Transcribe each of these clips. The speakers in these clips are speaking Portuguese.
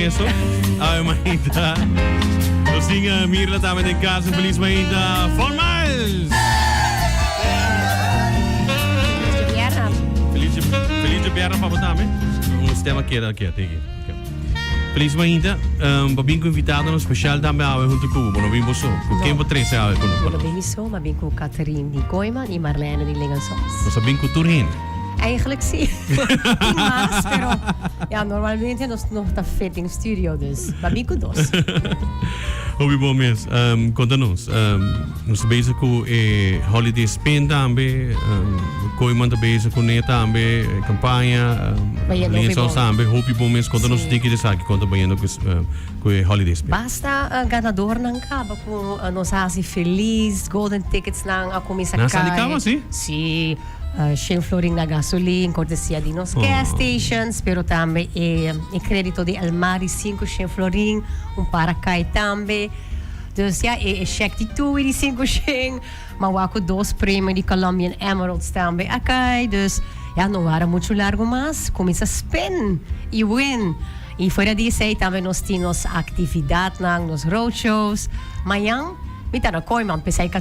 eso. Ay, manita. Nos tinga Mirla también en casa. Feliz manita. Formal. Feliz Bierra para botar, um sistema aqui. Feliz manhã, babin com invitado no especial também ao junto com o Bonobim Bosso. Com quem você três ao com o Bonobim Bosso, mas bem com Catherine de Koiman e Marlene de Lingensoms. Nós bem com Turhin. Eigenlijk sim. Mas, pero ja, normalmente nós não está feito em studio, dus babin com dois. Obi bom mês, conta-nos. Nós bezig com holiday spin também, Koiman tá bezig com neta também, campanha, Lingensoms também. Obi bom mês, conta-nos o que você sabe, conta bem com holiday spin. Basta ganador não acaba com nós assim feliz, golden tickets não a começar. Nasa di ka sim? Sim. Shane Floring na gasolina, cortesia de nos gas stations, pero também crédito de Almari 5 Shane Floring, para também. Dus ja, check die toe die 5 Shane, maar we hebben 2 prêmios de Colombian Emeralds também acá, dus ja, não era muito largo mas, começa a spin e win. E fora disso aí também nós temos atividade nos roadshows, amanhã Mita na Koiman, pensei que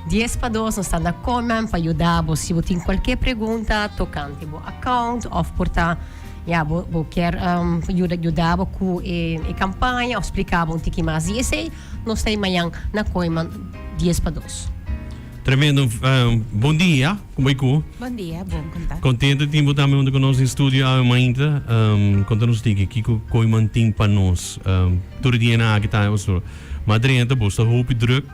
10 para 2, nós estamos na Koiman para ajudar você se você tem qualquer pergunta tocante ao account ou portar você quer ajudar com a campanha ou explicar um pouquinho mais. E esse nós estamos amanhã na Koiman 10 para 2. Tremendo, bom dia, como é que é? Bom dia, bom contar. Contente de ter também um conosco em estúdio amanhã. Conta-nos o que Koiman tem para nós. Todo dia na está Madre enta bosta hoop druk,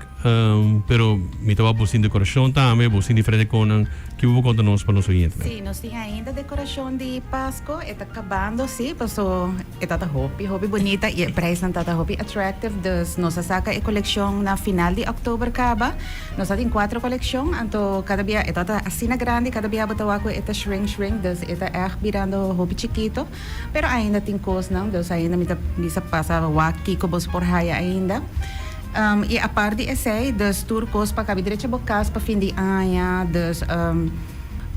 pero me estava buscando decoração também, buscando diferente coisas que vou contar nós para nós oyentes. Sim, nós temos ainda decoração de Páscoa, está acabando, sim, passou, está hobby bonita e o preço não está hobby attractive, dus nós saca a coleção na final de outubro acaba, nós temos 4 coleções, então cada dia está assim grande, cada dia bota com está shrink, dus está virando hobby chiquito, pero ainda tem coisas não, dus ainda me bisa passa waki ko bos por haya ainda. E a parte essa, dus turcos para caber direito ao casa para fim de ano, dus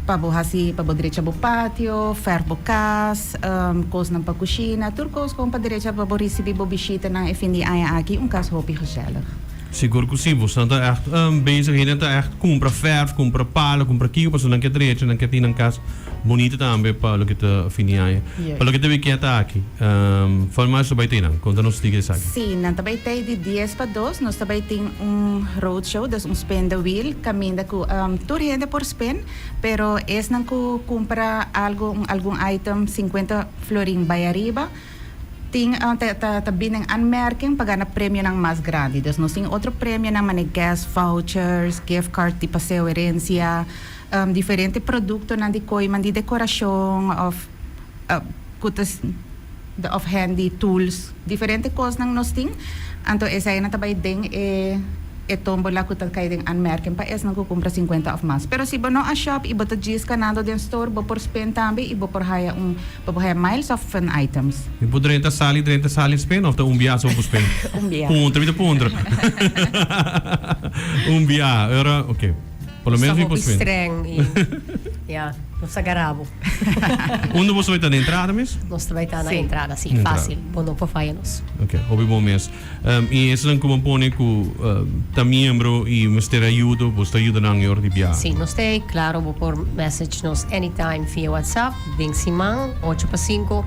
para borrasi para direito ao pátio, ferro casa, coisas para cozinha, turcos com para direito para receber bobisita na fim de ano aqui, caso hobby gezellig. Seguro que sim, você está echt bezig, je está echt compra verf, compra pala, compra kieuw, pas dan kent reetje, dan kent in een kas bonita também para o que está finiaia. Para o que te que está aqui. Forma isso vai ter não, conta-nos o que é aqui. Sim, nós também tem de 10 para 2, nós também tem roadshow, dus spin the wheel, caminha com tour gente por spin, pero es não que compra algum item 50 florin by arriba. Tem também aanmerking para ganhar prêmio ng mais grande. Dus nós temos outro prêmio na mané gas vouchers, gift card de passeio herência, diferente produto na de Koiman de decoração of handy tools, diferente coisas nang nós temos. Então essa aí na também tem tombola que tá caindo aanmerking para es não compra 50 of mais. Pero se bono a shop e bota diz canado den store bo por spend também e bo por haya miles of fun items. E por 30 sali spend of bias ou spend? Ponto, vida ponto. Bias, era ok. Pelo menos me posso spend. Ja, nós agarramos. Onde você vai estar na entrada mesmo? Nós vai estar na entrada, sim, fácil. Bom, não pode falhar-nos. Ok, ouvi bom mês. E esse não como põe que está membro e você ajuda, você ajuda na hora de viajar? Sim, nós temos, claro, vou por message nos anytime via WhatsApp, bem simão, 8 para 5,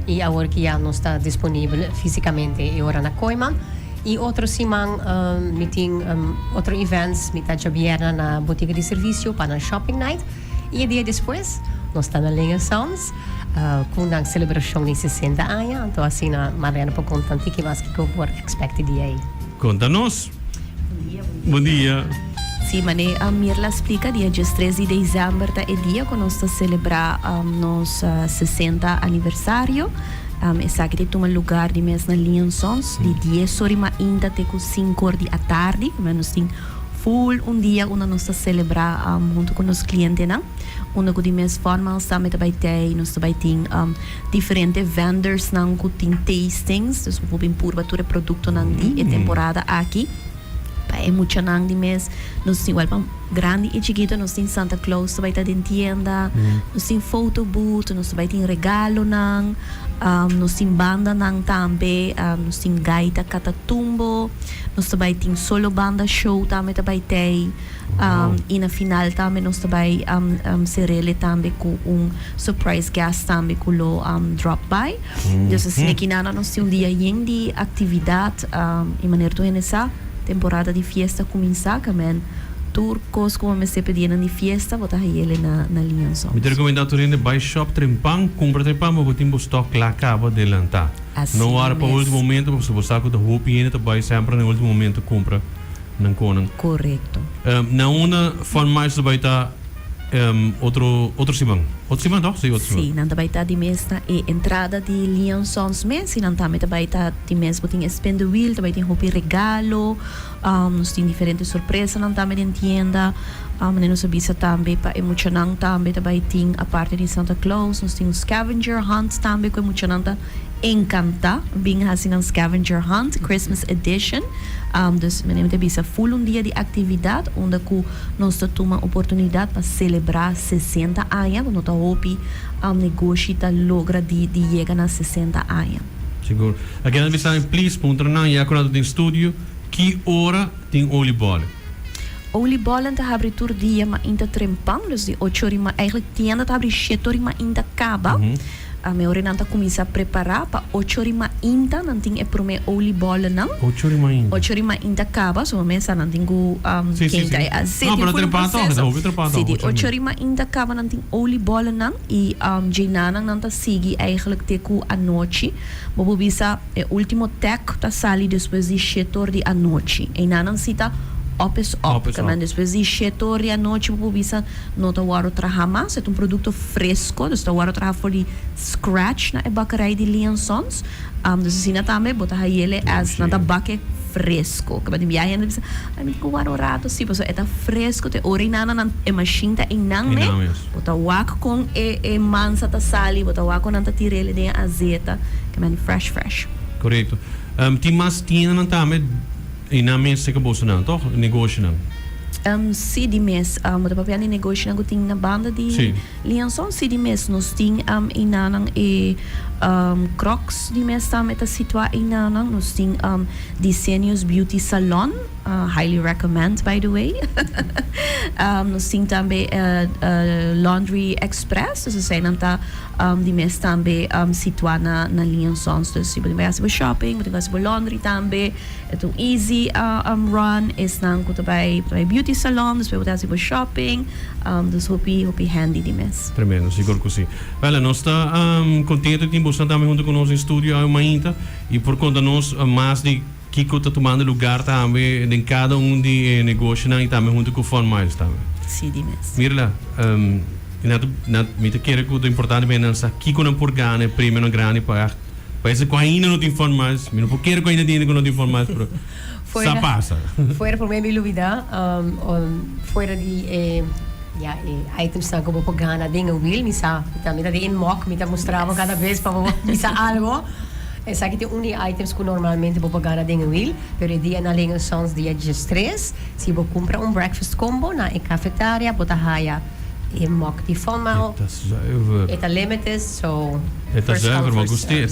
e agora que já não está disponível fisicamente e hora na Koiman. E outro simão, meeting, outro events, metade de vierna na botiga de serviço para a shopping night. E dia depois, nós estamos na Lingensoms, com a celebração de 60 anos. Então, assim, a Mariana pode contar um pouquinho mais que eu vou expectar dia aí. Conta-nos. Bom dia. Sim, mas a Mirla explica, dia 13 de dezembro é dia que nós estamos celebrar nosso 60 aniversário. Exact tem um lugar de mês na Lingensoms, de 10 horas ainda até 5 horas da tarde, mas tem full dia onde nós celebrar junto com os clientes, não? Onde com de mês formal também tem, nós também tem diferentes vendors não que tem tastings, dus bijvoorbeeld purbatura produto não de temporada aqui. é muito nang de mês. Nós temos igual grande e chiquito, nós temos Santa Claus, vai estar em tienda, nós temos photo booth, nós vai ter regalo nang, nós temos banda nang também, nós temos gaita catatumbo, nós vai ter solo banda show também vai ter. E na final também nós também serele também com surprise guest também com o drop by. Então assim aqui nós temos dia de atividade e maneira de essa temporada de festa começar também. Turcos como me se pedindo de festa botar ele na liação. Me recomendo tu ir buy shop trempang, compra trempang, mas botar um stock lá acaba de lançar. Não há para o último momento, você vai sacar do roupa e ainda vai sempre no último momento compra. Correto. Na uma forma mais vai estar outro simão. Outro simão, não? Sim, outro simão. Sim, não vai estar de mês na entrada de liações mês, e não também vai estar de mês botem spend the wheel, vai ter roupa regalo, nós tem diferentes surpresas não também em tienda. Nós avisa também para emocionar também vai ter a parte de Santa Claus, nós tem scavenger hunt também com emocionar encanta, bem assim um scavenger hunt, Christmas edition. Dus meneer de bisa full dia de atividade onde nós temos a oportunidade para celebrar 60 anos, quando nós hopi negócio tá logra de chegar a 60 anos. Seguro. Aqui nós bisa please punta na já quando tem estúdio, que hora tem oliebollen? Oliebollen te abre tur dia maar in de trempang, dus die 8 uur maar eigenlijk tienda te abre 7 uur maar in de kaba. A minha hora não começa a preparar para 8 horas ainda não tem para me oliebollen não. 8 horas ainda. 8 horas ainda acaba, só mesa não tem sim. Não, para trepar então, sim, 8 horas ainda acaba não tem oliebollen não e Jainana não tá sigue eigenlijk teco a noite. Bobo bisa é último tec tá sali depois de 7 horas a noite. E não cita op is op. Mas depois de 7 horas à noite, o bisa não está o trabalhar mais. É produto fresco, dus está o trabalhar for de scratch na bacarei de liações. Dus assim também botar aí ele as na baque fresco. Que vai viajar bisa, ai com o rato sim, porque é fresco, te orinana na é machine em nangme. Botar wak com e mansa ta sali, botar wak com anta tirele de azeta, que é fresh. Correto. Tem mais tienda também. E na mesa que você não, toch? Negócio não. Sim, de mês, mas depois de negócio não tem na banda de liação, sim de mês nós tem inanang e Crocs de mês também está situado inanang nós tem Desenhos Beauty Salon, highly recommend by the way. Nós tem também Laundry Express, dus zijn dan de mês também situado na liação, dus se você vai para shopping, você vai para laundry também, é tão easy run, é não quando vai beauty salon, dus we moeten even shopping, dus hopi handy die mes. Tremendo, seguro que sim. Olha, nós está contente de estar também junto conosco em estúdio há uma inta e por conta nós mais de Kiko está tomando lugar também em cada de negócio e também junto com o Formais também. Sim, die mes. Mirla, me te quero que o importante é que Kiko não por ganhar prêmio não grande para parece que ainda não tem Formais, me não quero que ainda tenha que não tem Formais, pero ça passa. Fuera por mim dúvida, fuera de items na como pagana dinge will, misa, também tá de in mock, me tá mostrava cada vez para misa algo. Essa que tem items que normalmente vou pagar dinge will, pero dia na linha sons dia 3, se vou comprar breakfast combo na cafeteria, bota haya e mock de forma. Eta limited, so Eta zuiver, maar gostei.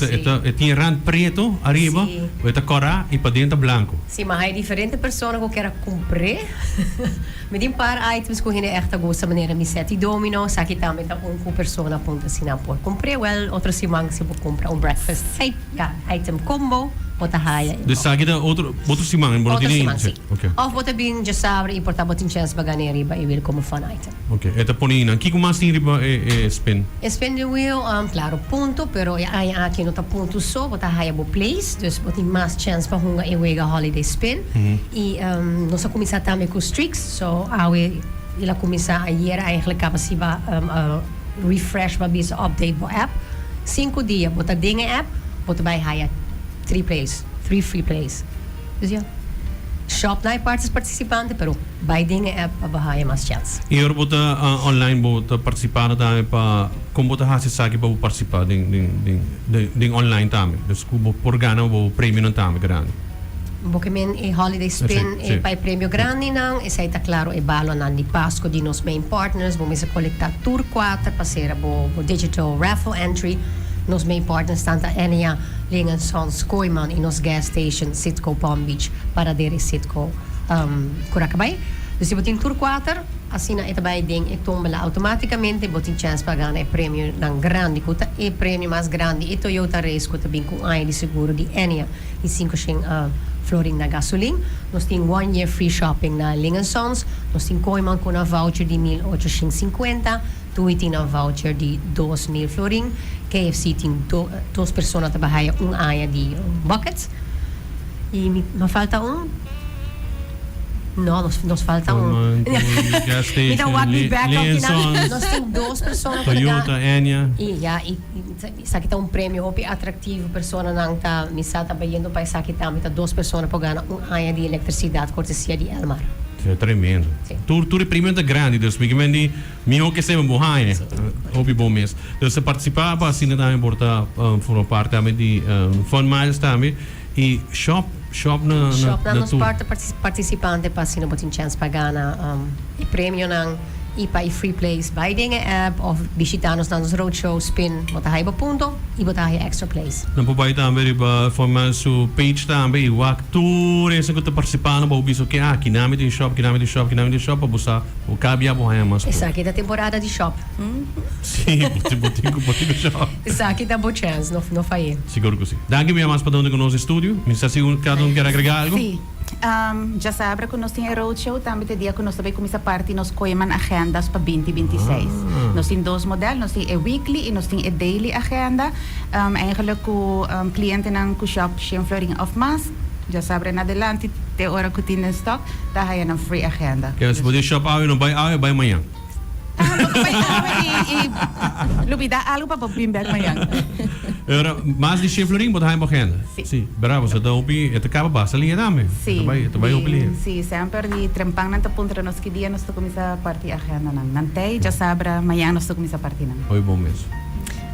Tem rand preto arriba, eta cora e para dentro branco. Sim, mas há diferentes pessoas que querem comprar. Met een paar items que je echt gosta maneira me sete domino, sa que também tá com pessoa ponta assim na por. Comprei well, outra semana se vou comprar breakfast item combo. Bota haya. Dus sa que outro semana, outra semana, sim. Okay. Of bota bem já sabe e portar botin chance bagane riba e will como fun item. Okay. Eta ponina, que mais tem riba spin? Spin the wheel, claro, ponto, pero aqui não tá ponto só, bota haya bo place, dus botin mais chance para hunga e wega holiday spin. E nós começar também com streaks, so ela começar ayer eigenlijk capacita refresh para bisa update bo app. 5 dias, bota dinge app, bota by haya 3 free plays. Dus ja, shop na partes participantes, pero by dinge app abahaya mas chance. E agora bota online bota participar também para como bota hasi saki para participar ding online também. Dus como por ganhar o prêmio também grande. Bokemen e holiday spin Sì. e pa premio grande nang e sai ta claro e balo nan di Pasco di nos main partners bo misa collecta tour 4 pasera bo digital raffle entry nos main partners tanta Enia Lingan Sons Koiman in nos gas station Sitco Palm Beach para dere Sitco Kurakabay. Dus je botin tour 4 assim na itabay ding e tombala automaticamente botin chance pagana e premio ng grande kuta e premio mas grande e Toyota Race kuta bin kung ay di seguro di Enia e 5 shing flooring na gasoline. Nos ting 1 year free shopping na Lingan Sons. Nos ting Koiman ko na voucher di 1,850. Tuwiti na voucher di 2,000 flooring. KFC ting 2 persona tabahaya aya di buckets. E me falta No, nos falta Gas station, Ito, what me back up Liaisons, Nos ting 2 persona Toyota, Enya. sa kita un premio opi attractivo persona nang ta misata bayendo pa sa kita mita 2 persona pagana aya di eletricidade cortesia di Elmar. É tremendo. Sim. Tour é primeiro grande, dus ik ben die mio que se bohaine. Op je bom mês. Dus se participava assim na importa for parte também de fun miles também e shop na Nos tour. parte participante pa sino botin chance pagana e premio nang ipa e free place by dinge app of visitanos na nos roadshow spin botahay ba punto e botahay extra place. Dan po ba também ba for miles su page também wak tour essa que tá participando ba ubiso que kinamit in shop abusa o cabia bohaia mas. Essa aqui da temporada de shop. Sim, botico shop. Essa aqui da boa chance no faye. Seguro que sim. Danke mir mais para onde que nosso estúdio. Me está se cada um quer agregar algo? Sim. Já sabe que nós temos roadshow, também tem dia que nós também começa a parte nós coiman agendas para 2026. Nós temos 2 modelos, nós temos a weekly e nós temos a daily agenda. Eigenlijk o cliente ng shop Shin Flooring of Mass, já sabe na adelante te hora que tem stock, tá aí na free agenda. Que se pode shop ao e não vai amanhã. Lubida algo para bimbek mayan. Ora, mas de Shin Flooring botar em agenda. Sim, bravo, você dá upi, é acaba basta linha dame. Vai upi. Sim, sempre de trempang nanta punta nos que dia nós to começa a parte agenda nang. Nantay, já sabe, amanhã nós to começa a parte nang. Oi, bom mês.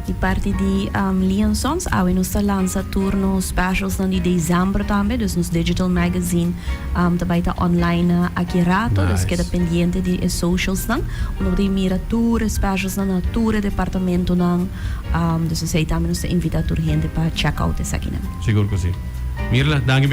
Die parte de Liaisons, we nos lança turno specials dan die dezembro também, dus nos digital magazine, também tá online aqui rato, dus queda pendiente de socials dan, ono de mira tour specials dan, tour departamento dan, dus sei também nos invita a gente para check out essa aqui. Seguro que sim. Mirla, danke